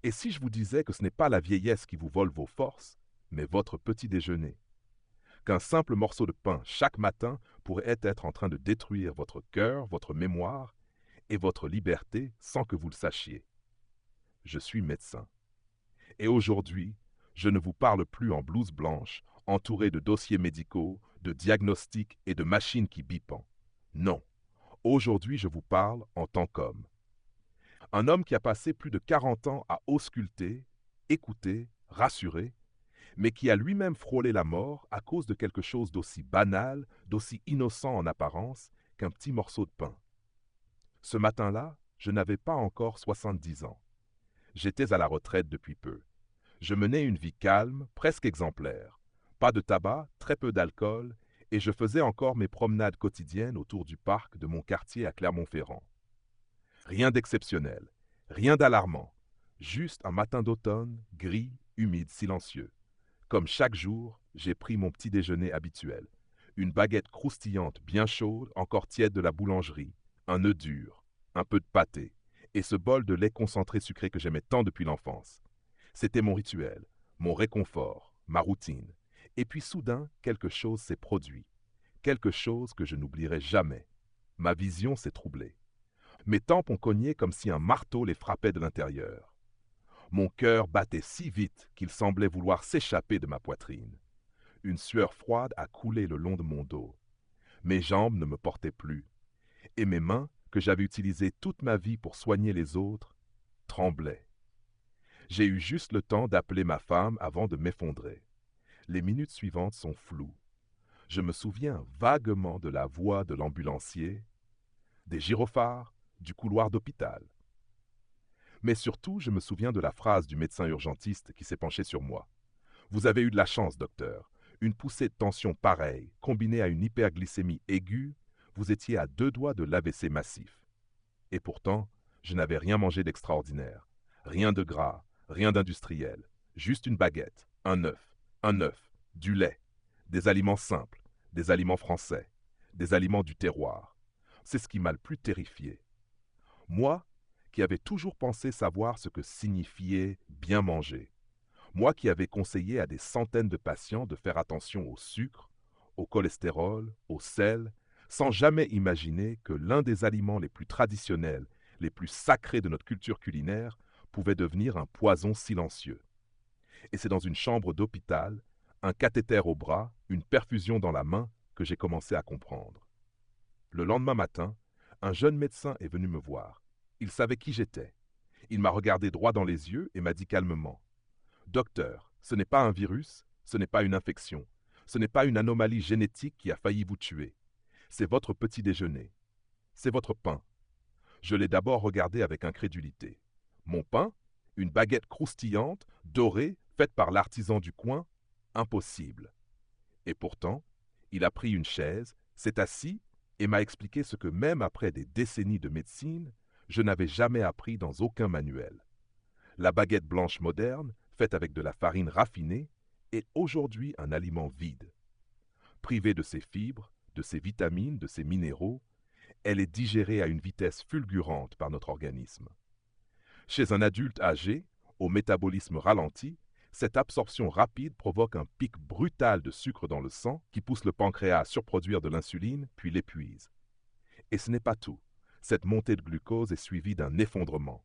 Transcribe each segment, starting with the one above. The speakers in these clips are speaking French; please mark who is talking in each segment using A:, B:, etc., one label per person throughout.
A: Et si je vous disais que ce n'est pas la vieillesse qui vous vole vos forces, mais votre petit déjeuner, qu'un simple morceau de pain chaque matin pourrait être en train de détruire votre cœur, votre mémoire et votre liberté sans que vous le sachiez. Je suis médecin. Et aujourd'hui, je ne vous parle plus en blouse blanche, entouré de dossiers médicaux, de diagnostics et de machines qui bipent. Non, aujourd'hui je vous parle en tant qu'homme. Un homme qui a passé plus de 40 ans à ausculter, écouter, rassurer, mais qui a lui-même frôlé la mort à cause de quelque chose d'aussi banal, d'aussi innocent en apparence qu'un petit morceau de pain. Ce matin-là, je n'avais pas encore 70 ans. J'étais à la retraite depuis peu. Je menais une vie calme, presque exemplaire. Pas de tabac, très peu d'alcool, et je faisais encore mes promenades quotidiennes autour du parc de mon quartier à Clermont-Ferrand. Rien d'exceptionnel, rien d'alarmant, juste un matin d'automne, gris, humide, silencieux. Comme chaque jour, j'ai pris mon petit déjeuner habituel. Une baguette croustillante bien chaude, encore tiède de la boulangerie, un œuf dur, un peu de pâté, et ce bol de lait concentré sucré que j'aimais tant depuis l'enfance. C'était mon rituel, mon réconfort, ma routine. Et puis soudain, quelque chose s'est produit. Quelque chose que je n'oublierai jamais. Ma vision s'est troublée. Mes tempes ont cogné comme si un marteau les frappait de l'intérieur. Mon cœur battait si vite qu'il semblait vouloir s'échapper de ma poitrine. Une sueur froide a coulé le long de mon dos. Mes jambes ne me portaient plus, et mes mains, que j'avais utilisées toute ma vie pour soigner les autres, tremblaient. J'ai eu juste le temps d'appeler ma femme avant de m'effondrer. Les minutes suivantes sont floues. Je me souviens vaguement de la voix de l'ambulancier, des gyrophares, du couloir d'hôpital. Mais surtout, je me souviens de la phrase du médecin urgentiste qui s'est penché sur moi. Vous avez eu de la chance, docteur. Une poussée de tension pareille, combinée à une hyperglycémie aiguë, vous étiez à 2 doigts de l'AVC massif. Et pourtant, je n'avais rien mangé d'extraordinaire. Rien de gras, rien d'industriel. Juste une baguette, un œuf, du lait, des aliments simples, des aliments français, des aliments du terroir. C'est ce qui m'a le plus terrifié. Moi, qui avais toujours pensé savoir ce que signifiait bien manger. Moi qui avais conseillé à des centaines de patients de faire attention au sucre, au cholestérol, au sel, sans jamais imaginer que l'un des aliments les plus traditionnels, les plus sacrés de notre culture culinaire, pouvait devenir un poison silencieux. Et c'est dans une chambre d'hôpital, un cathéter au bras, une perfusion dans la main, que j'ai commencé à comprendre. Le lendemain matin, un jeune médecin est venu me voir. Il savait qui j'étais. Il m'a regardé droit dans les yeux et m'a dit calmement: Docteur, ce n'est pas un virus, ce n'est pas une infection, ce n'est pas une anomalie génétique qui a failli vous tuer. C'est votre petit déjeuner. C'est votre pain. Je l'ai d'abord regardé avec incrédulité. Mon pain? Une baguette croustillante, dorée, faite par l'artisan du coin? Impossible. Et pourtant, il a pris une chaise, s'est assis et m'a expliqué ce que même après des décennies de médecine, je n'avais jamais appris dans aucun manuel. La baguette blanche moderne, faite avec de la farine raffinée, est aujourd'hui un aliment vide. Privée de ses fibres, de ses vitamines, de ses minéraux, elle est digérée à une vitesse fulgurante par notre organisme. Chez un adulte âgé, au métabolisme ralenti, cette absorption rapide provoque un pic brutal de sucre dans le sang qui pousse le pancréas à surproduire de l'insuline, puis l'épuise. Et ce n'est pas tout. Cette montée de glucose est suivie d'un effondrement.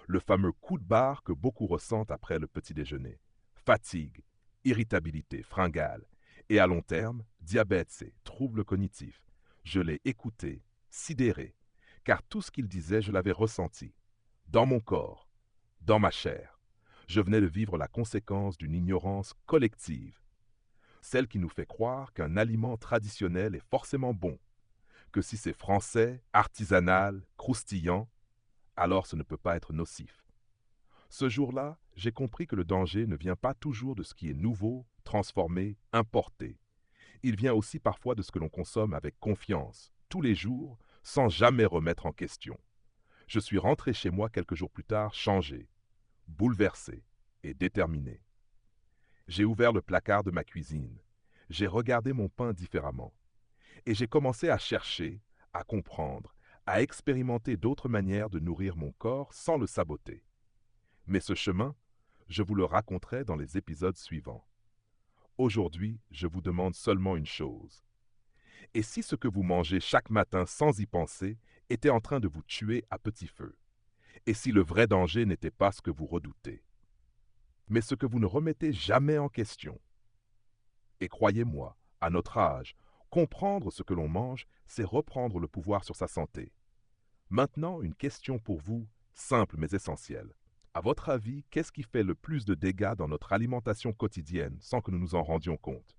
A: Le fameux coup de barre que beaucoup ressentent après le petit déjeuner. Fatigue, irritabilité, fringale, et à long terme, diabète et troubles cognitifs. Je l'ai écouté, sidéré, car tout ce qu'il disait, je l'avais ressenti, dans mon corps, dans ma chair. Je venais de vivre la conséquence d'une ignorance collective, celle qui nous fait croire qu'un aliment traditionnel est forcément bon, que si c'est français, artisanal, croustillant, alors ce ne peut pas être nocif. Ce jour-là, j'ai compris que le danger ne vient pas toujours de ce qui est nouveau, transformé, importé. Il vient aussi parfois de ce que l'on consomme avec confiance, tous les jours, sans jamais remettre en question. Je suis rentré chez moi quelques jours plus tard changé, bouleversé et déterminé. J'ai ouvert le placard de ma cuisine. J'ai regardé mon pain différemment. Et j'ai commencé à chercher, à comprendre, à expérimenter d'autres manières de nourrir mon corps sans le saboter. Mais ce chemin, je vous le raconterai dans les épisodes suivants. Aujourd'hui, je vous demande seulement une chose. Et si ce que vous mangez chaque matin sans y penser était en train de vous tuer à petit feu? Et si le vrai danger n'était pas ce que vous redoutez, mais ce que vous ne remettez jamais en question? Et croyez-moi, à notre âge, comprendre ce que l'on mange, c'est reprendre le pouvoir sur sa santé. Maintenant, une question pour vous, simple mais essentielle. À votre avis, qu'est-ce qui fait le plus de dégâts dans notre alimentation quotidienne sans que nous nous en rendions compte?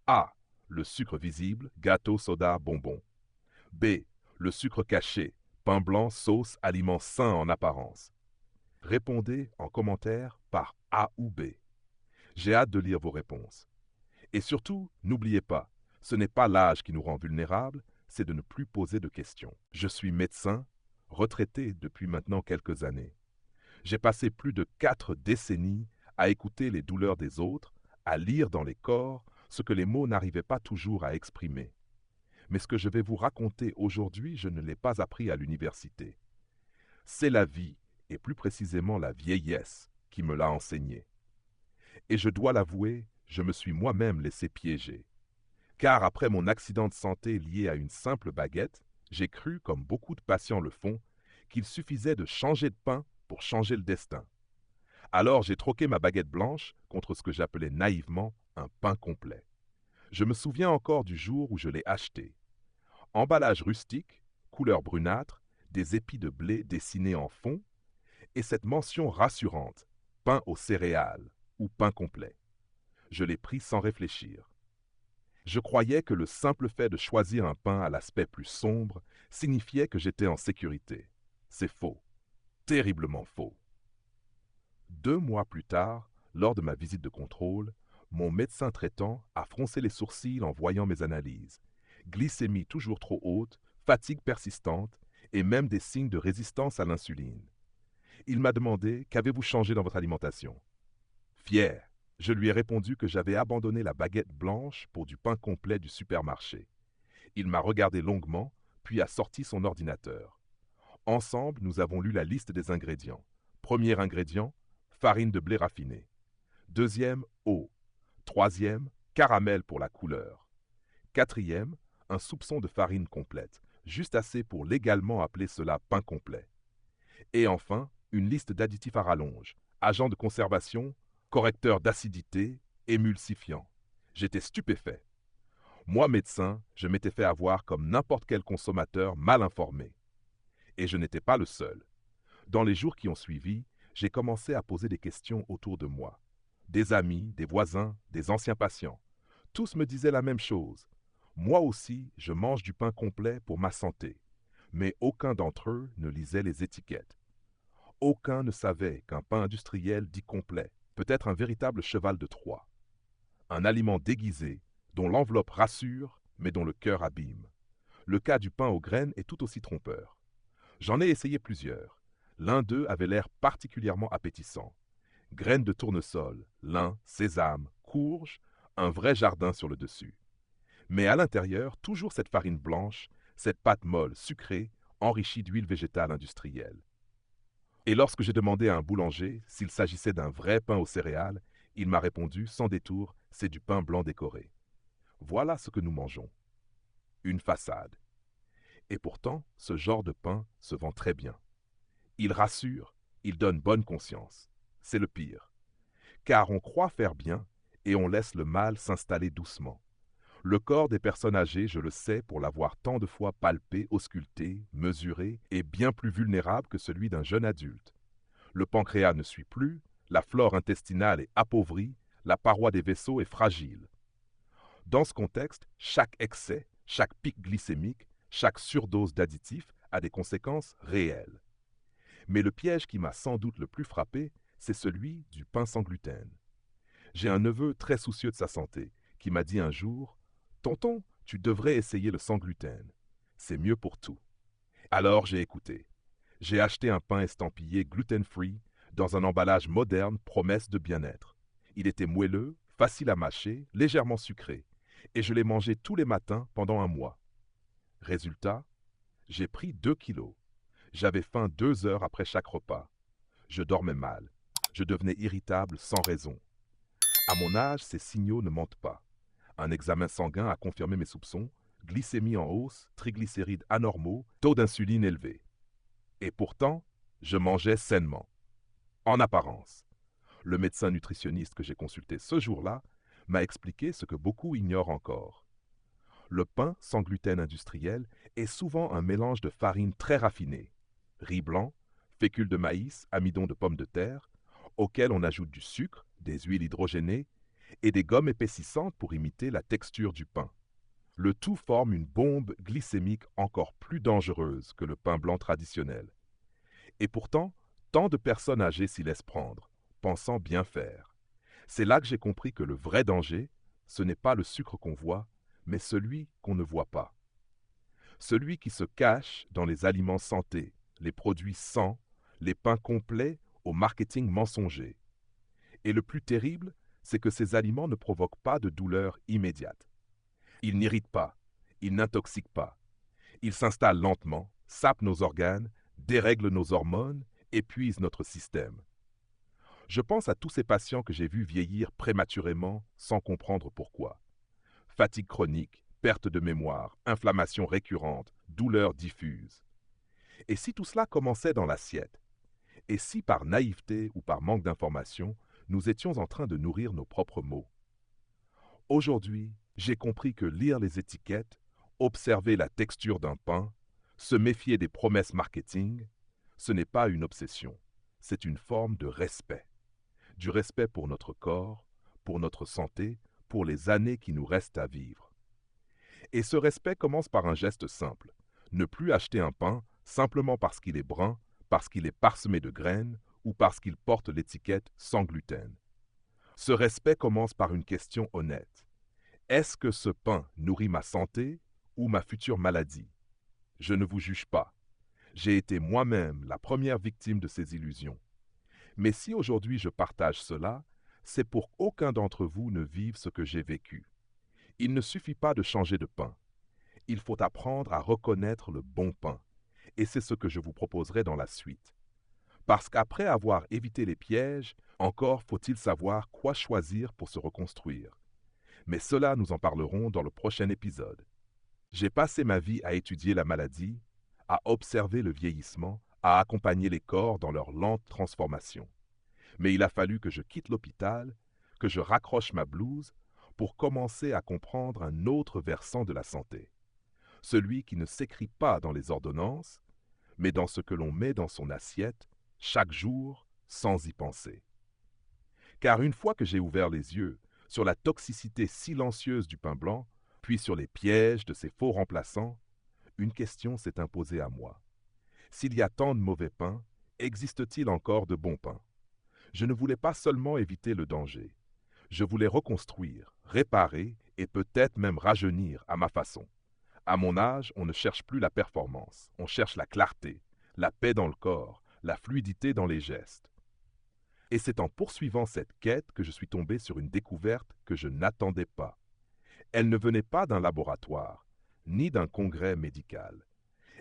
A: A. Le sucre visible, gâteaux, sodas, bonbons. B. Le sucre caché, pain blanc, sauce, aliments sains en apparence. Répondez en commentaire par A ou B. J'ai hâte de lire vos réponses. Et surtout, n'oubliez pas, ce n'est pas l'âge qui nous rend vulnérables, c'est de ne plus poser de questions. Je suis médecin, retraité depuis maintenant quelques années. J'ai passé plus de 4 décennies à écouter les douleurs des autres, à lire dans les corps ce que les mots n'arrivaient pas toujours à exprimer. Mais ce que je vais vous raconter aujourd'hui, je ne l'ai pas appris à l'université. C'est la vie, et plus précisément la vieillesse, qui me l'a enseigné. Et je dois l'avouer, je me suis moi-même laissé piéger. Car après mon accident de santé lié à une simple baguette, j'ai cru, comme beaucoup de patients le font, qu'il suffisait de changer de pain pour changer le destin. Alors j'ai troqué ma baguette blanche contre ce que j'appelais naïvement un pain complet. Je me souviens encore du jour où je l'ai acheté. Emballage rustique, couleur brunâtre, des épis de blé dessinés en fond, et cette mention rassurante, pain aux céréales ou pain complet. Je l'ai pris sans réfléchir. Je croyais que le simple fait de choisir un pain à l'aspect plus sombre signifiait que j'étais en sécurité. C'est faux, terriblement faux. 2 mois plus tard, lors de ma visite de contrôle, mon médecin traitant a froncé les sourcils en voyant mes analyses. Glycémie toujours trop haute, fatigue persistante et même des signes de résistance à l'insuline. Il m'a demandé: qu'avez-vous changé dans votre alimentation? Fier, je lui ai répondu que j'avais abandonné la baguette blanche pour du pain complet du supermarché. Il m'a regardé longuement, puis a sorti son ordinateur. Ensemble, nous avons lu la liste des ingrédients. Premier ingrédient, farine de blé raffinée. Deuxième, eau. Troisième, caramel pour la couleur. Quatrième, un soupçon de farine complète, juste assez pour légalement appeler cela pain complet. Et enfin, une liste d'additifs à rallonge, agents de conservation, correcteurs d'acidité, émulsifiants. J'étais stupéfait. Moi, médecin, je m'étais fait avoir comme n'importe quel consommateur mal informé. Et je n'étais pas le seul. Dans les jours qui ont suivi, j'ai commencé à poser des questions autour de moi. Des amis, des voisins, des anciens patients. Tous me disaient la même chose. Moi aussi, je mange du pain complet pour ma santé. Mais aucun d'entre eux ne lisait les étiquettes. Aucun ne savait qu'un pain industriel dit complet peut être un véritable cheval de Troie. Un aliment déguisé, dont l'enveloppe rassure, mais dont le cœur abîme. Le cas du pain aux graines est tout aussi trompeur. J'en ai essayé plusieurs. L'un d'eux avait l'air particulièrement appétissant. Graines de tournesol, lin, sésame, courge, un vrai jardin sur le dessus. Mais à l'intérieur, toujours cette farine blanche, cette pâte molle, sucrée, enrichie d'huile végétale industrielle. Et lorsque j'ai demandé à un boulanger s'il s'agissait d'un vrai pain aux céréales, il m'a répondu sans détour: c'est du pain blanc décoré. Voilà ce que nous mangeons. Une façade. Et pourtant, ce genre de pain se vend très bien. Il rassure, il donne bonne conscience. C'est le pire. Car on croit faire bien et on laisse le mal s'installer doucement. Le corps des personnes âgées, je le sais pour l'avoir tant de fois palpé, ausculté, mesuré, est bien plus vulnérable que celui d'un jeune adulte. Le pancréas ne suit plus, la flore intestinale est appauvrie, la paroi des vaisseaux est fragile. Dans ce contexte, chaque excès, chaque pic glycémique, chaque surdose d'additifs a des conséquences réelles. Mais le piège qui m'a sans doute le plus frappé, c'est celui du pain sans gluten. J'ai un neveu très soucieux de sa santé qui m'a dit un jour: Tonton, tu devrais essayer le sans gluten. C'est mieux pour tout. Alors j'ai écouté. J'ai acheté un pain estampillé gluten-free dans un emballage moderne, promesse de bien-être. Il était moelleux, facile à mâcher, légèrement sucré, et je l'ai mangé tous les matins pendant un mois. Résultat, j'ai pris 2 kilos. J'avais faim 2 heures après chaque repas. Je dormais mal. Je devenais irritable sans raison. À mon âge, ces signaux ne mentent pas. Un examen sanguin a confirmé mes soupçons, glycémie en hausse, triglycérides anormaux, taux d'insuline élevé. Et pourtant, je mangeais sainement. En apparence. Le médecin nutritionniste que j'ai consulté ce jour-là m'a expliqué ce que beaucoup ignorent encore. Le pain sans gluten industriel est souvent un mélange de farine très raffinée, riz blanc, fécule de maïs, amidon de pommes de terre, auquel on ajoute du sucre, des huiles hydrogénées et des gommes épaississantes pour imiter la texture du pain. Le tout forme une bombe glycémique encore plus dangereuse que le pain blanc traditionnel. Et pourtant, tant de personnes âgées s'y laissent prendre, pensant bien faire. C'est là que j'ai compris que le vrai danger, ce n'est pas le sucre qu'on voit, mais celui qu'on ne voit pas. Celui qui se cache dans les aliments santé, les produits sans, les pains complets au marketing mensonger. Et le plus terrible, c'est que ces aliments ne provoquent pas de douleur immédiate. Ils n'irritent pas, ils n'intoxiquent pas. Ils s'installent lentement, sapent nos organes, dérèglent nos hormones, épuisent notre système. Je pense à tous ces patients que j'ai vus vieillir prématurément sans comprendre pourquoi. Fatigue chronique, perte de mémoire, inflammation récurrente, douleurs diffuses. Et si tout cela commençait dans l'assiette? Et si par naïveté ou par manque d'information, nous étions en train de nourrir nos propres maux? Aujourd'hui, j'ai compris que lire les étiquettes, observer la texture d'un pain, se méfier des promesses marketing, ce n'est pas une obsession, c'est une forme de respect. Du respect pour notre corps, pour notre santé, pour les années qui nous restent à vivre. Et ce respect commence par un geste simple. Ne plus acheter un pain simplement parce qu'il est brun, parce qu'il est parsemé de graines ou parce qu'il porte l'étiquette sans gluten. Ce respect commence par une question honnête. Est-ce que ce pain nourrit ma santé ou ma future maladie? Je ne vous juge pas. J'ai été moi-même la première victime de ces illusions. Mais si aujourd'hui je partage cela, c'est pour qu'aucun d'entre vous ne vive ce que j'ai vécu. Il ne suffit pas de changer de pain. Il faut apprendre à reconnaître le bon pain. Et c'est ce que je vous proposerai dans la suite. Parce qu'après avoir évité les pièges, encore faut-il savoir quoi choisir pour se reconstruire. Mais cela, nous en parlerons dans le prochain épisode. J'ai passé ma vie à étudier la maladie, à observer le vieillissement, à accompagner les corps dans leur lente transformation. Mais il a fallu que je quitte l'hôpital, que je raccroche ma blouse pour commencer à comprendre un autre versant de la santé. Celui qui ne s'écrit pas dans les ordonnances, mais dans ce que l'on met dans son assiette, chaque jour, sans y penser. Car une fois que j'ai ouvert les yeux sur la toxicité silencieuse du pain blanc, puis sur les pièges de ses faux remplaçants, une question s'est imposée à moi. S'il y a tant de mauvais pains, existe-t-il encore de bons pains? Je ne voulais pas seulement éviter le danger. Je voulais reconstruire, réparer et peut-être même rajeunir à ma façon. À mon âge, on ne cherche plus la performance, on cherche la clarté, la paix dans le corps, la fluidité dans les gestes. Et c'est en poursuivant cette quête que je suis tombé sur une découverte que je n'attendais pas. Elle ne venait pas d'un laboratoire, ni d'un congrès médical.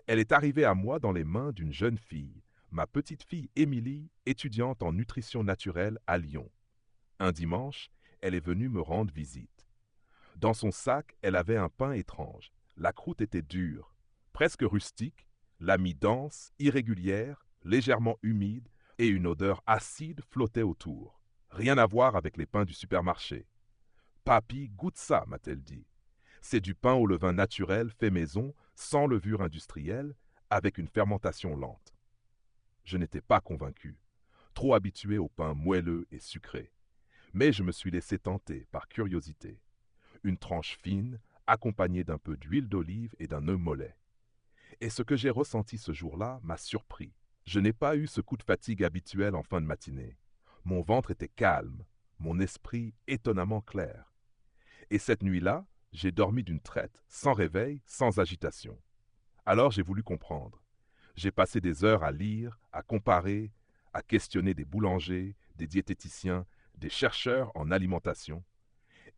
A: Elle est arrivée à moi dans les mains d'une jeune fille, ma petite fille Émilie, étudiante en nutrition naturelle à Lyon. Un dimanche, elle est venue me rendre visite. Dans son sac, elle avait un pain étrange. La croûte était dure, presque rustique, la mie dense, irrégulière, légèrement humide, et une odeur acide flottait autour. Rien à voir avec les pains du supermarché. « Papy, goûte ça, m'a-t-elle dit. C'est du pain au levain naturel fait maison, sans levure industrielle, avec une fermentation lente. » Je n'étais pas convaincu, trop habitué au pain moelleux et sucré. Mais je me suis laissé tenter par curiosité. Une tranche fine, accompagnée d'un peu d'huile d'olive et d'un œuf mollet. Et ce que j'ai ressenti ce jour-là m'a surpris. Je n'ai pas eu ce coup de fatigue habituel en fin de matinée. Mon ventre était calme, mon esprit étonnamment clair. Et cette nuit-là, j'ai dormi d'une traite, sans réveil, sans agitation. Alors j'ai voulu comprendre. J'ai passé des heures à lire, à comparer, à questionner des boulangers, des diététiciens, des chercheurs en alimentation.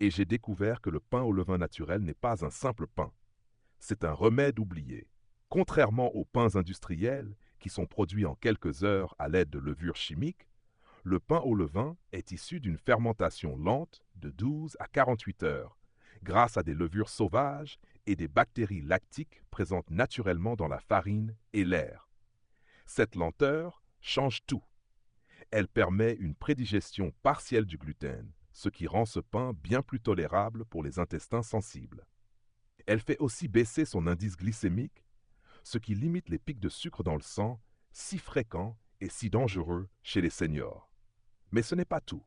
A: Et j'ai découvert que le pain au levain naturel n'est pas un simple pain. C'est un remède oublié. Contrairement aux pains industriels, qui sont produits en quelques heures à l'aide de levures chimiques, Le pain au levain est issu d'une fermentation lente de 12 à 48 heures, grâce à des levures sauvages et des bactéries lactiques présentes naturellement dans la farine et l'air. Cette lenteur change tout. Elle permet une prédigestion partielle du gluten, ce qui rend ce pain bien plus tolérable pour les intestins sensibles. Elle fait aussi baisser son indice glycémique, ce qui limite les pics de sucre dans le sang, si fréquents et si dangereux chez les seniors. Mais ce n'est pas tout.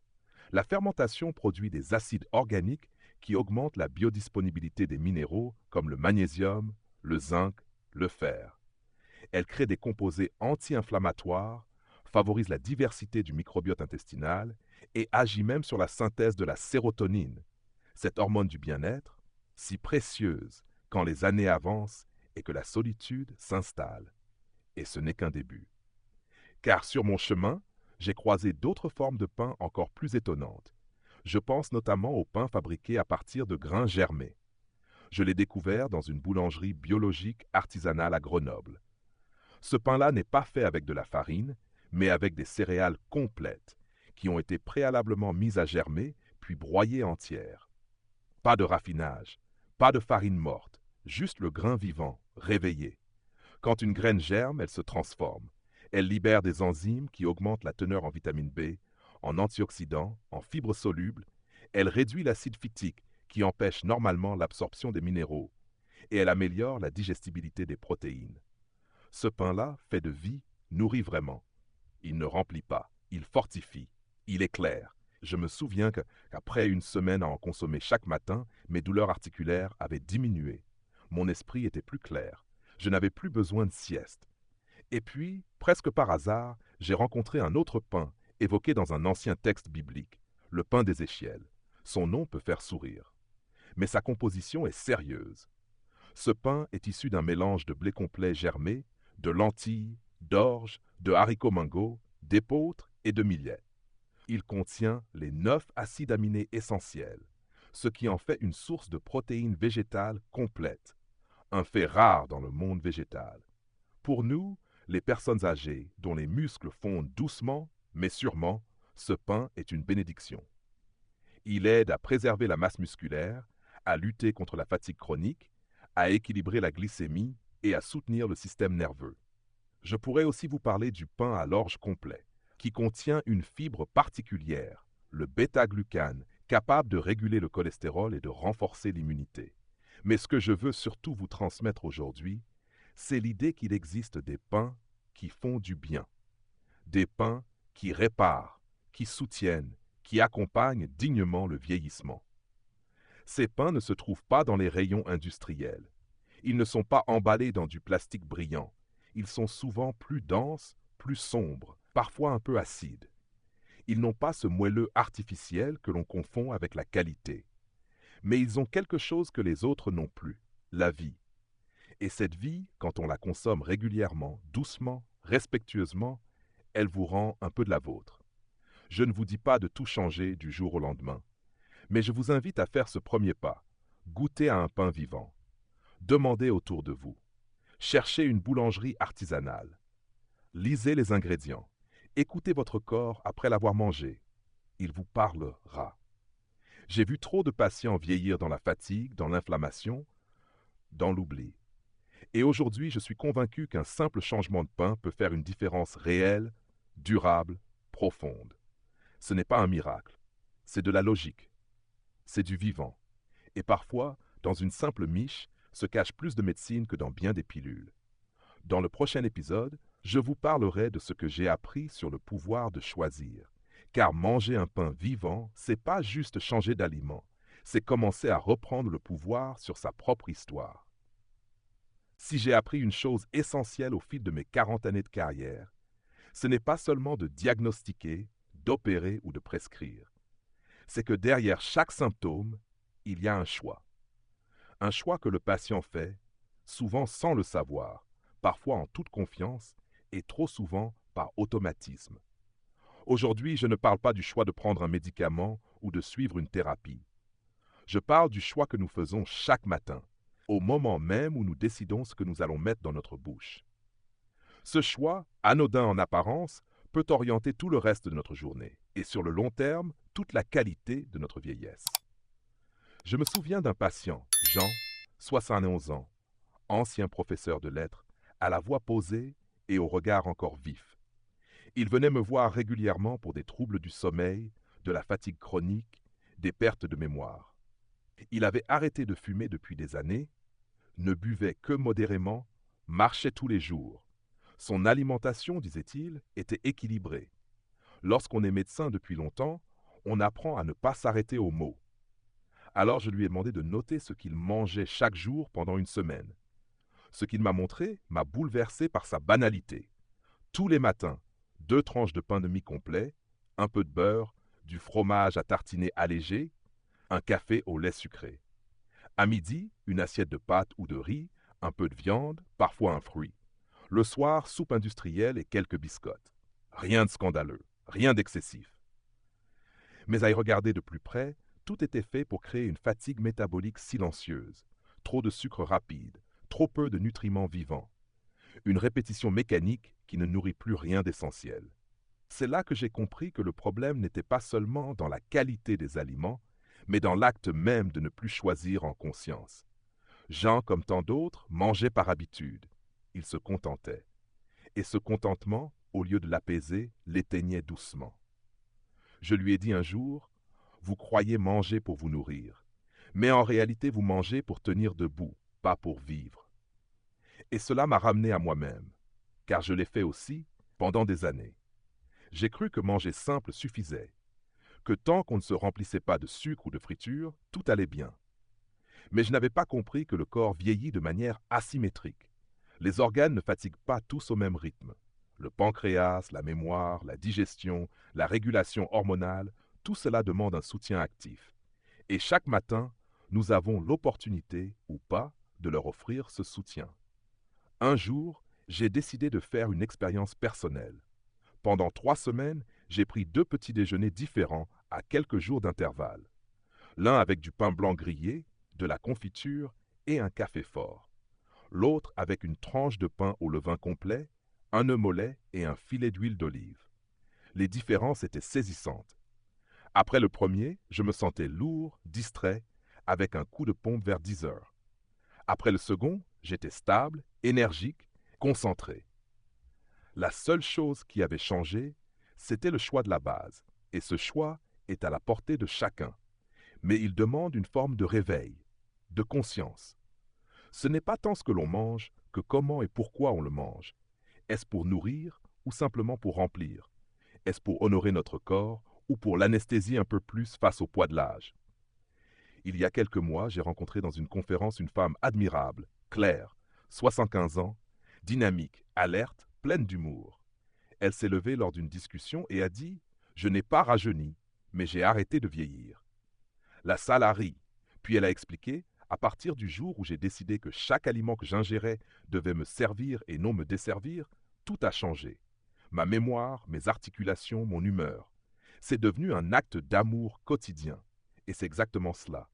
A: La fermentation produit des acides organiques qui augmentent la biodisponibilité des minéraux comme le magnésium, le zinc, le fer. Elle crée des composés anti-inflammatoires, favorise la diversité du microbiote intestinal et agit même sur la synthèse de la sérotonine, cette hormone du bien-être, si précieuse quand les années avancent et que la solitude s'installe. Et ce n'est qu'un début. Car sur mon chemin, j'ai croisé d'autres formes de pain encore plus étonnantes. Je pense notamment au pain fabriqué à partir de grains germés. Je l'ai découvert dans une boulangerie biologique artisanale à Grenoble. Ce pain-là n'est pas fait avec de la farine, mais avec des céréales complètes, qui ont été préalablement mises à germer, puis broyées entières. Pas de raffinage, pas de farine morte, juste le grain vivant, réveillé. Quand une graine germe, elle se transforme. Elle libère des enzymes qui augmentent la teneur en vitamine B, en antioxydants, en fibres solubles. Elle réduit l'acide phytique qui empêche normalement l'absorption des minéraux. Et elle améliore la digestibilité des protéines. Ce pain-là, fait de vie, nourrit vraiment. Il ne remplit pas, il fortifie, il éclaire. Je me souviens qu'après une semaine à en consommer chaque matin, mes douleurs articulaires avaient diminué. Mon esprit était plus clair. Je n'avais plus besoin de sieste. Et puis, presque par hasard, j'ai rencontré un autre pain, évoqué dans un ancien texte biblique, le pain des échielles. Son nom peut faire sourire. Mais sa composition est sérieuse. Ce pain est issu d'un mélange de blé complet germé, de lentilles, d'orge, de haricots mango, d'épeautre et de millet. Il contient les 9 acides aminés essentiels, ce qui en fait une source de protéines végétales complète, un fait rare dans le monde végétal. Pour nous, les personnes âgées dont les muscles fondent doucement, mais sûrement, ce pain est une bénédiction. Il aide à préserver la masse musculaire, à lutter contre la fatigue chronique, à équilibrer la glycémie et à soutenir le système nerveux. Je pourrais aussi vous parler du pain à l'orge complet, qui contient une fibre particulière, le bêta-glucane, capable de réguler le cholestérol et de renforcer l'immunité. Mais ce que je veux surtout vous transmettre aujourd'hui, c'est l'idée qu'il existe des pains qui font du bien, des pains qui réparent, qui soutiennent, qui accompagnent dignement le vieillissement. Ces pains ne se trouvent pas dans les rayons industriels. Ils ne sont pas emballés dans du plastique brillant. Ils sont souvent plus denses, plus sombres, parfois un peu acides. Ils n'ont pas ce moelleux artificiel que l'on confond avec la qualité. Mais ils ont quelque chose que les autres n'ont plus, la vie. Et cette vie, quand on la consomme régulièrement, doucement, respectueusement, elle vous rend un peu de la vôtre. Je ne vous dis pas de tout changer du jour au lendemain, mais je vous invite à faire ce premier pas. Goûtez à un pain vivant. Demandez autour de vous. Cherchez une boulangerie artisanale. Lisez les ingrédients. Écoutez votre corps après l'avoir mangé. Il vous parlera. J'ai vu trop de patients vieillir dans la fatigue, dans l'inflammation, dans l'oubli. Et aujourd'hui, je suis convaincu qu'un simple changement de pain peut faire une différence réelle, durable, profonde. Ce n'est pas un miracle, c'est de la logique, c'est du vivant. Et parfois, dans une simple miche, se cache plus de médecine que dans bien des pilules. Dans le prochain épisode, je vous parlerai de ce que j'ai appris sur le pouvoir de choisir. Car manger un pain vivant, c'est pas juste changer d'aliment, c'est commencer à reprendre le pouvoir sur sa propre histoire. Si j'ai appris une chose essentielle au fil de mes 40 années de carrière, ce n'est pas seulement de diagnostiquer, d'opérer ou de prescrire. C'est que derrière chaque symptôme, il y a un choix. Un choix que le patient fait, souvent sans le savoir, parfois en toute confiance et trop souvent par automatisme. Aujourd'hui, je ne parle pas du choix de prendre un médicament ou de suivre une thérapie. Je parle du choix que nous faisons chaque matin, au moment même où nous décidons ce que nous allons mettre dans notre bouche. Ce choix, anodin en apparence, peut orienter tout le reste de notre journée et sur le long terme, toute la qualité de notre vieillesse. Je me souviens d'un patient, Jean, 71 ans, ancien professeur de lettres, à la voix posée et au regard encore vif. Il venait me voir régulièrement pour des troubles du sommeil, de la fatigue chronique, des pertes de mémoire. Il avait arrêté de fumer depuis des années, ne buvait que modérément, marchait tous les jours. Son alimentation, disait-il, était équilibrée. Lorsqu'on est médecin depuis longtemps, on apprend à ne pas s'arrêter aux mots. Alors je lui ai demandé de noter ce qu'il mangeait chaque jour pendant une semaine. Ce qu'il m'a montré m'a bouleversé par sa banalité. Tous les matins, 2 tranches de pain de mie complet, un peu de beurre, du fromage à tartiner allégé, un café au lait sucré. À midi, une assiette de pâtes ou de riz, un peu de viande, parfois un fruit. Le soir, soupe industrielle et quelques biscottes. Rien de scandaleux, rien d'excessif. Mais à y regarder de plus près, tout était fait pour créer une fatigue métabolique silencieuse. Trop de sucre rapide, trop peu de nutriments vivants. Une répétition mécanique qui ne nourrit plus rien d'essentiel. C'est là que j'ai compris que le problème n'était pas seulement dans la qualité des aliments, mais dans l'acte même de ne plus choisir en conscience. Jean, comme tant d'autres, mangeait par habitude. Il se contentait. Et ce contentement, au lieu de l'apaiser, l'éteignait doucement. Je lui ai dit un jour, « Vous croyez manger pour vous nourrir, mais en réalité vous mangez pour tenir debout, pas pour vivre. » Et cela m'a ramené à moi-même, car je l'ai fait aussi pendant des années. J'ai cru que manger simple suffisait, que tant qu'on ne se remplissait pas de sucre ou de friture, tout allait bien. Mais je n'avais pas compris que le corps vieillit de manière asymétrique. Les organes ne fatiguent pas tous au même rythme. Le pancréas, la mémoire, la digestion, la régulation hormonale, tout cela demande un soutien actif. Et chaque matin, nous avons l'opportunité, ou pas, de leur offrir ce soutien. Un jour, j'ai décidé de faire une expérience personnelle. Pendant 3 semaines, j'ai pris 2 petits déjeuners différents à quelques jours d'intervalle. L'un avec du pain blanc grillé, de la confiture et un café fort. L'autre avec une tranche de pain au levain complet, un œuf mollet et un filet d'huile d'olive. Les différences étaient saisissantes. Après le premier, je me sentais lourd, distrait, avec un coup de pompe vers 10 heures. Après le second, j'étais stable, énergique, concentré. La seule chose qui avait changé, c'était le choix de la base, et ce choix est à la portée de chacun. Mais il demande une forme de réveil, de conscience. Ce n'est pas tant ce que l'on mange que comment et pourquoi on le mange. Est-ce pour nourrir ou simplement pour remplir? Est-ce pour honorer notre corps ou pour l'anesthésier un peu plus face au poids de l'âge? Il y a quelques mois, j'ai rencontré dans une conférence une femme admirable, Claire, 75 ans, dynamique, alerte, pleine d'humour. Elle s'est levée lors d'une discussion et a dit « Je n'ai pas rajeuni, mais j'ai arrêté de vieillir ». La salle a ri, puis elle a expliqué « À partir du jour où j'ai décidé que chaque aliment que j'ingérais devait me servir et non me desservir, tout a changé. Ma mémoire, mes articulations, mon humeur. C'est devenu un acte d'amour quotidien. Et c'est exactement cela.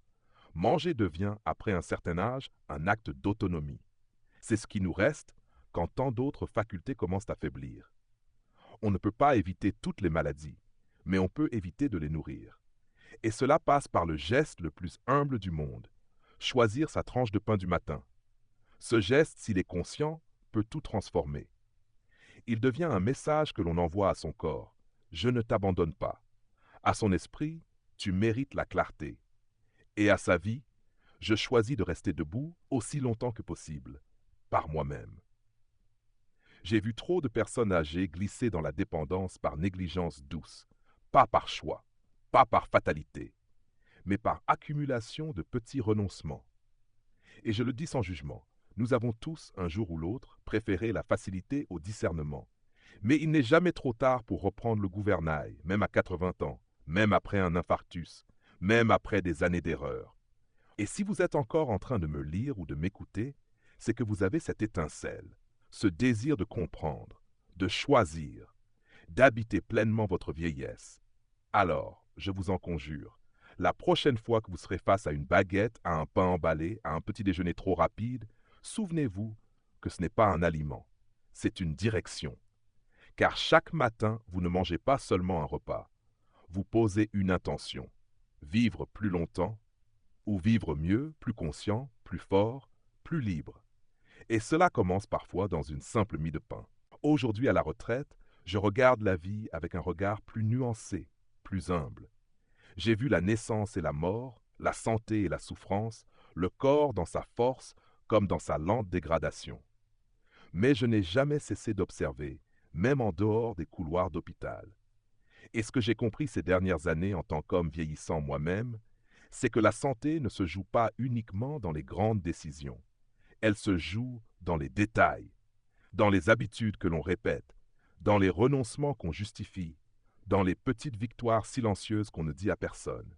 A: Manger devient, après un certain âge, un acte d'autonomie. C'est ce qui nous reste quand tant d'autres facultés commencent à faiblir. On ne peut pas éviter toutes les maladies, mais on peut éviter de les nourrir. Et cela passe par le geste le plus humble du monde, choisir sa tranche de pain du matin. Ce geste, s'il est conscient, peut tout transformer. Il devient un message que l'on envoie à son corps. Je ne t'abandonne pas. À son esprit, tu mérites la clarté. Et à sa vie, je choisis de rester debout aussi longtemps que possible, par moi-même. J'ai vu trop de personnes âgées glisser dans la dépendance par négligence douce, pas par choix, pas par fatalité, mais par accumulation de petits renoncements. Et je le dis sans jugement, nous avons tous, un jour ou l'autre, préféré la facilité au discernement. Mais il n'est jamais trop tard pour reprendre le gouvernail, même à 80 ans, même après un infarctus, même après des années d'erreur. Et si vous êtes encore en train de me lire ou de m'écouter, c'est que vous avez cette étincelle, ce désir de comprendre, de choisir, d'habiter pleinement votre vieillesse. Alors, je vous en conjure, la prochaine fois que vous serez face à une baguette, à un pain emballé, à un petit déjeuner trop rapide, souvenez-vous que ce n'est pas un aliment, c'est une direction. Car chaque matin, vous ne mangez pas seulement un repas, vous posez une intention, vivre plus longtemps, ou vivre mieux, plus conscient, plus fort, plus libre. Et cela commence parfois dans une simple mie de pain. Aujourd'hui à la retraite, je regarde la vie avec un regard plus nuancé, plus humble. J'ai vu la naissance et la mort, la santé et la souffrance, le corps dans sa force comme dans sa lente dégradation. Mais je n'ai jamais cessé d'observer, même en dehors des couloirs d'hôpital. Et ce que j'ai compris ces dernières années en tant qu'homme vieillissant moi-même, c'est que la santé ne se joue pas uniquement dans les grandes décisions. Elle se joue dans les détails, dans les habitudes que l'on répète, dans les renoncements qu'on justifie, dans les petites victoires silencieuses qu'on ne dit à personne.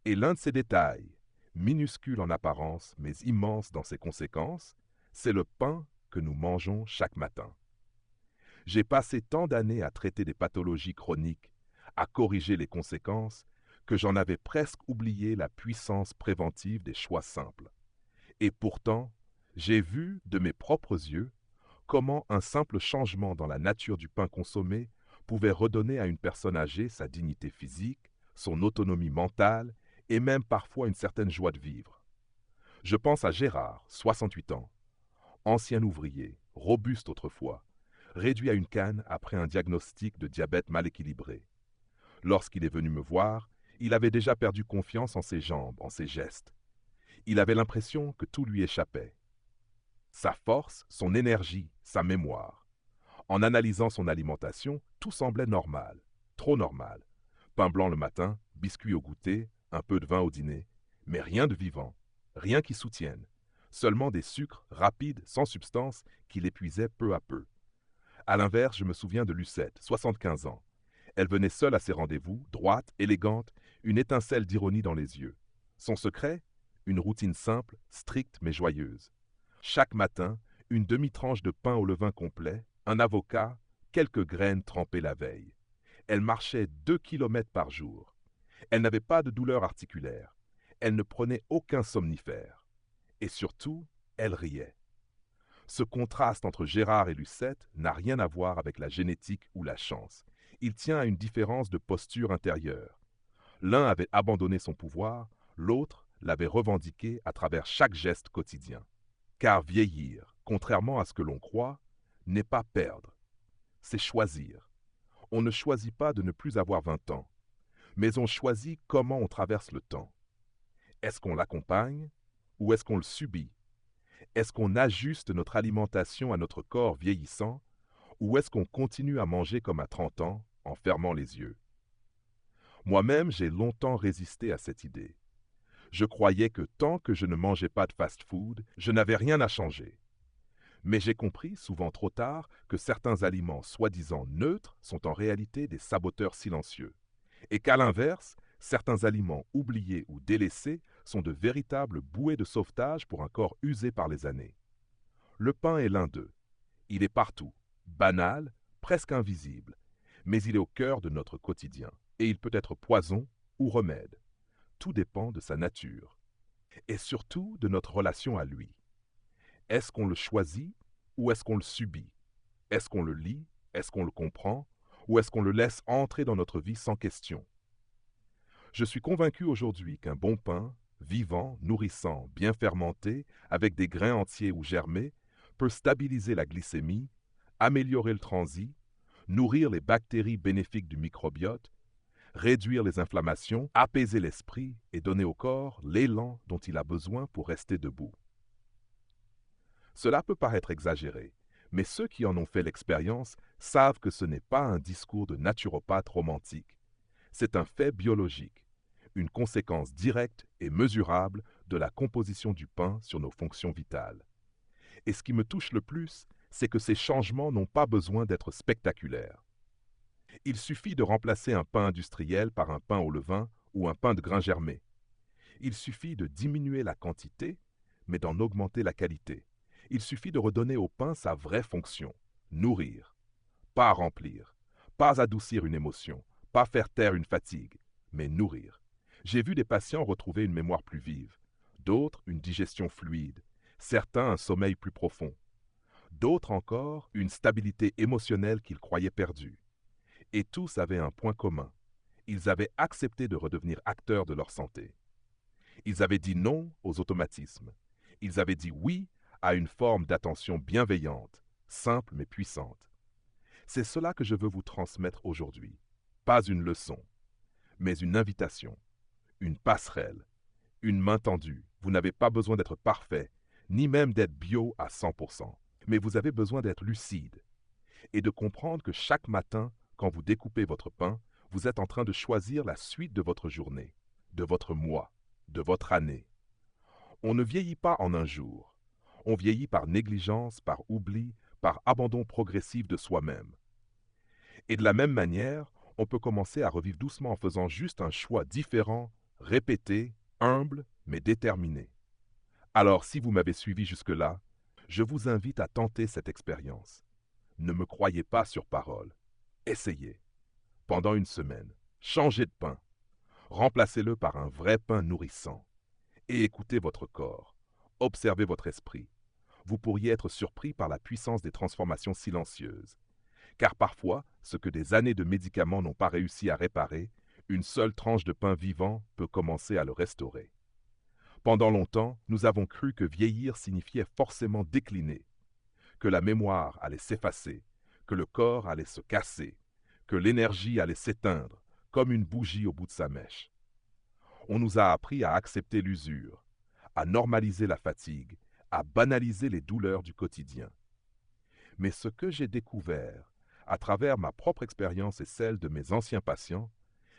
A: Et l'un de ces détails, minuscule en apparence mais immense dans ses conséquences, c'est le pain que nous mangeons chaque matin. J'ai passé tant d'années à traiter des pathologies chroniques, à corriger les conséquences, que j'en avais presque oublié la puissance préventive des choix simples. Et pourtant, j'ai vu de mes propres yeux comment un simple changement dans la nature du pain consommé pouvait redonner à une personne âgée sa dignité physique, son autonomie mentale et même parfois une certaine joie de vivre. Je pense à Gérard, 68 ans, ancien ouvrier, robuste autrefois, réduit à une canne après un diagnostic de diabète mal équilibré. Lorsqu'il est venu me voir, il avait déjà perdu confiance en ses jambes, en ses gestes. Il avait l'impression que tout lui échappait. Sa force, son énergie, sa mémoire. En analysant son alimentation, tout semblait normal, trop normal. Pain blanc le matin, biscuits au goûter, un peu de vin au dîner, mais rien de vivant, rien qui soutienne, seulement des sucres rapides, sans substance, qui l'épuisaient peu à peu. À l'inverse, je me souviens de Lucette, 75 ans. Elle venait seule à ses rendez-vous, droite, élégante, une étincelle d'ironie dans les yeux. Son secret? Une routine simple, stricte mais joyeuse. Chaque matin, une demi-tranche de pain au levain complet, un avocat, quelques graines trempées la veille. Elle marchait 2 kilomètres par jour. Elle n'avait pas de douleur articulaire. Elle ne prenait aucun somnifère. Et surtout, elle riait. Ce contraste entre Gérard et Lucette n'a rien à voir avec la génétique ou la chance. Il tient à une différence de posture intérieure. L'un avait abandonné son pouvoir, l'autre l'avait revendiqué à travers chaque geste quotidien. Car vieillir, contrairement à ce que l'on croit, n'est pas perdre, c'est choisir. On ne choisit pas de ne plus avoir 20 ans, mais on choisit comment on traverse le temps. Est-ce qu'on l'accompagne ou est-ce qu'on le subit? Est-ce qu'on ajuste notre alimentation à notre corps vieillissant ou est-ce qu'on continue à manger comme à 30 ans en fermant les yeux? Moi-même, j'ai longtemps résisté à cette idée. Je croyais que tant que je ne mangeais pas de fast-food, je n'avais rien à changer. Mais j'ai compris, souvent trop tard, que certains aliments soi-disant neutres sont en réalité des saboteurs silencieux. Et qu'à l'inverse, certains aliments oubliés ou délaissés sont de véritables bouées de sauvetage pour un corps usé par les années. Le pain est l'un d'eux. Il est partout, banal, presque invisible, mais il est au cœur de notre quotidien, et il peut être poison ou remède. Tout dépend de sa nature, et surtout de notre relation à lui. Est-ce qu'on le choisit ou est-ce qu'on le subit? Est-ce qu'on le lit? Est-ce qu'on le comprend? Ou est-ce qu'on le laisse entrer dans notre vie sans question? Je suis convaincu aujourd'hui qu'un bon pain, vivant, nourrissant, bien fermenté, avec des grains entiers ou germés, peut stabiliser la glycémie, améliorer le transit, nourrir les bactéries bénéfiques du microbiote, réduire les inflammations, apaiser l'esprit et donner au corps l'élan dont il a besoin pour rester debout. Cela peut paraître exagéré, mais ceux qui en ont fait l'expérience savent que ce n'est pas un discours de naturopathe romantique. C'est un fait biologique, une conséquence directe et mesurable de la composition du pain sur nos fonctions vitales. Et ce qui me touche le plus, c'est que ces changements n'ont pas besoin d'être spectaculaires. Il suffit de remplacer un pain industriel par un pain au levain ou un pain de grains germés. Il suffit de diminuer la quantité, mais d'en augmenter la qualité. Il suffit de redonner au pain sa vraie fonction, nourrir, pas remplir, pas adoucir une émotion, pas faire taire une fatigue, mais nourrir. J'ai vu des patients retrouver une mémoire plus vive, d'autres une digestion fluide, certains un sommeil plus profond. D'autres encore, une stabilité émotionnelle qu'ils croyaient perdue. Et tous avaient un point commun. Ils avaient accepté de redevenir acteurs de leur santé. Ils avaient dit non aux automatismes. Ils avaient dit oui à une forme d'attention bienveillante, simple mais puissante. C'est cela que je veux vous transmettre aujourd'hui. Pas une leçon, mais une invitation, une passerelle, une main tendue. Vous n'avez pas besoin d'être parfait, ni même d'être bio à 100%. Mais vous avez besoin d'être lucide et de comprendre que chaque matin, quand vous découpez votre pain, vous êtes en train de choisir la suite de votre journée, de votre mois, de votre année. On ne vieillit pas en un jour. On vieillit par négligence, par oubli, par abandon progressif de soi-même. Et de la même manière, on peut commencer à revivre doucement en faisant juste un choix différent, répété, humble, mais déterminé. Alors, si vous m'avez suivi jusque-là, je vous invite à tenter cette expérience. Ne me croyez pas sur parole. Essayez. Pendant une semaine, changez de pain. Remplacez-le par un vrai pain nourrissant. Et écoutez votre corps. Observez votre esprit. Vous pourriez être surpris par la puissance des transformations silencieuses. Car parfois, ce que des années de médicaments n'ont pas réussi à réparer, une seule tranche de pain vivant peut commencer à le restaurer. Pendant longtemps, nous avons cru que vieillir signifiait forcément décliner, que la mémoire allait s'effacer, que le corps allait se casser, que l'énergie allait s'éteindre, comme une bougie au bout de sa mèche. On nous a appris à accepter l'usure, à normaliser la fatigue, à banaliser les douleurs du quotidien. Mais ce que j'ai découvert, à travers ma propre expérience et celle de mes anciens patients,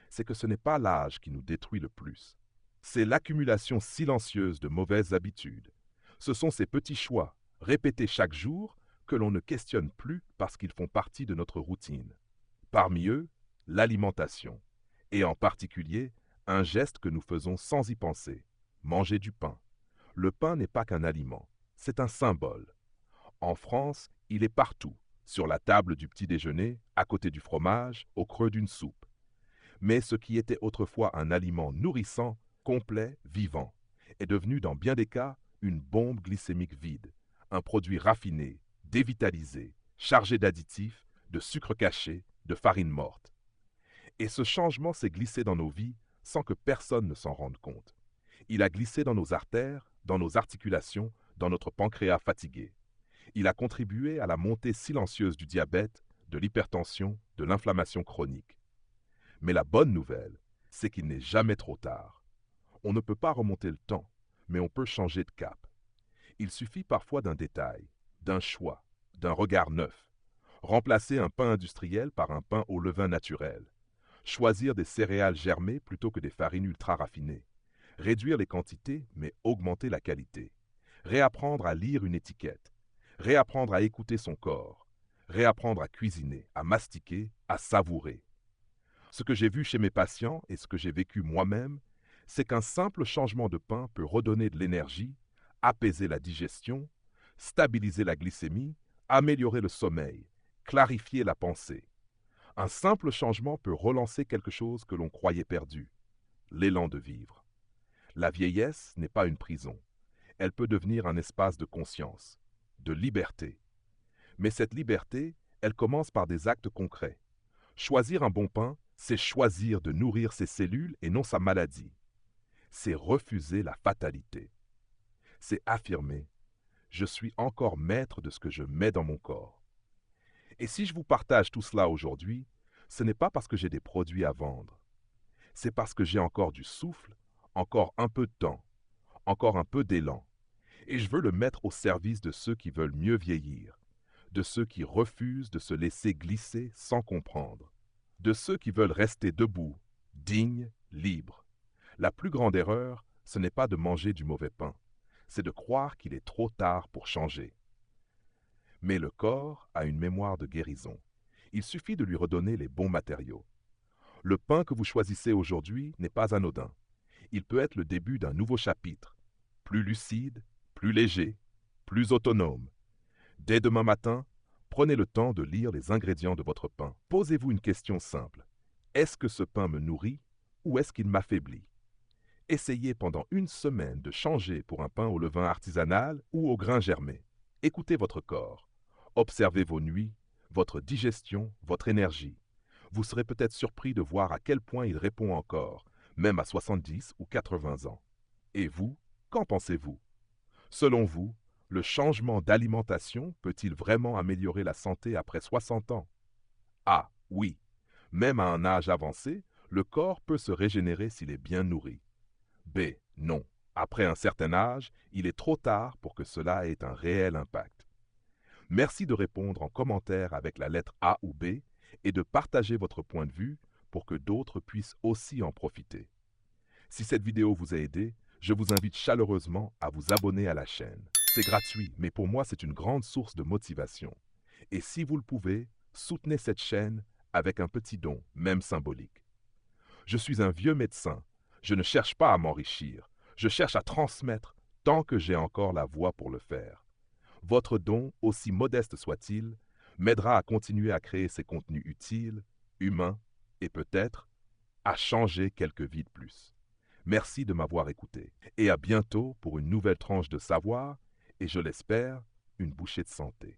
A: c'est que ce n'est pas l'âge qui nous détruit le plus. C'est l'accumulation silencieuse de mauvaises habitudes. Ce sont ces petits choix, répétés chaque jour, que l'on ne questionne plus parce qu'ils font partie de notre routine. Parmi eux, l'alimentation, et en particulier, un geste que nous faisons sans y penser, manger du pain. Le pain n'est pas qu'un aliment, c'est un symbole. En France, il est partout, sur la table du petit déjeuner, à côté du fromage, au creux d'une soupe. Mais ce qui était autrefois un aliment nourrissant, complet, vivant, est devenu dans bien des cas une bombe glycémique vide, un produit raffiné, dévitalisé, chargé d'additifs, de sucre caché, de farine morte. Et ce changement s'est glissé dans nos vies sans que personne ne s'en rende compte. Il a glissé dans nos artères, dans nos articulations, dans notre pancréas fatigué. Il a contribué à la montée silencieuse du diabète, de l'hypertension, de l'inflammation chronique. Mais la bonne nouvelle, c'est qu'il n'est jamais trop tard. On ne peut pas remonter le temps, mais on peut changer de cap. Il suffit parfois d'un détail, d'un choix, d'un regard neuf. Remplacer un pain industriel par un pain au levain naturel. Choisir des céréales germées plutôt que des farines ultra raffinées. Réduire les quantités, mais augmenter la qualité. Réapprendre à lire une étiquette. Réapprendre à écouter son corps. Réapprendre à cuisiner, à mastiquer, à savourer. Ce que j'ai vu chez mes patients et ce que j'ai vécu moi-même, c'est qu'un simple changement de pain peut redonner de l'énergie, apaiser la digestion, stabiliser la glycémie, améliorer le sommeil, clarifier la pensée. Un simple changement peut relancer quelque chose que l'on croyait perdu, l'élan de vivre. La vieillesse n'est pas une prison. Elle peut devenir un espace de conscience, de liberté. Mais cette liberté, elle commence par des actes concrets. Choisir un bon pain, c'est choisir de nourrir ses cellules et non sa maladie. C'est refuser la fatalité. C'est affirmer « Je suis encore maître de ce que je mets dans mon corps ». Et si je vous partage tout cela aujourd'hui, ce n'est pas parce que j'ai des produits à vendre. C'est parce que j'ai encore du souffle, encore un peu de temps, encore un peu d'élan. Et je veux le mettre au service de ceux qui veulent mieux vieillir, de ceux qui refusent de se laisser glisser sans comprendre, de ceux qui veulent rester debout, dignes, libres. La plus grande erreur, ce n'est pas de manger du mauvais pain, c'est de croire qu'il est trop tard pour changer. Mais le corps a une mémoire de guérison. Il suffit de lui redonner les bons matériaux. Le pain que vous choisissez aujourd'hui n'est pas anodin. Il peut être le début d'un nouveau chapitre, plus lucide, plus léger, plus autonome. Dès demain matin, prenez le temps de lire les ingrédients de votre pain. Posez-vous une question simple. Est-ce que ce pain me nourrit ou est-ce qu'il m'affaiblit? Essayez pendant une semaine de changer pour un pain au levain artisanal ou au grain germé. Écoutez votre corps. Observez vos nuits, votre digestion, votre énergie. Vous serez peut-être surpris de voir à quel point il répond encore, même à 70 ou 80 ans. Et vous, qu'en pensez-vous? Selon vous, le changement d'alimentation peut-il vraiment améliorer la santé après 60 ans? Ah, oui. Même à un âge avancé, le corps peut se régénérer s'il est bien nourri. B. Non. Après un certain âge, il est trop tard pour que cela ait un réel impact. Merci de répondre en commentaire avec la lettre A ou B et de partager votre point de vue pour que d'autres puissent aussi en profiter. Si cette vidéo vous a aidé, je vous invite chaleureusement à vous abonner à la chaîne. C'est gratuit, mais pour moi c'est une grande source de motivation. Et si vous le pouvez, soutenez cette chaîne avec un petit don, même symbolique. Je suis un vieux médecin. Je ne cherche pas à m'enrichir. Je cherche à transmettre tant que j'ai encore la voix pour le faire. Votre don, aussi modeste soit-il, m'aidera à continuer à créer ces contenus utiles, humains et peut-être à changer quelques vies de plus. Merci de m'avoir écouté et à bientôt pour une nouvelle tranche de savoir et je l'espère, une bouchée de santé.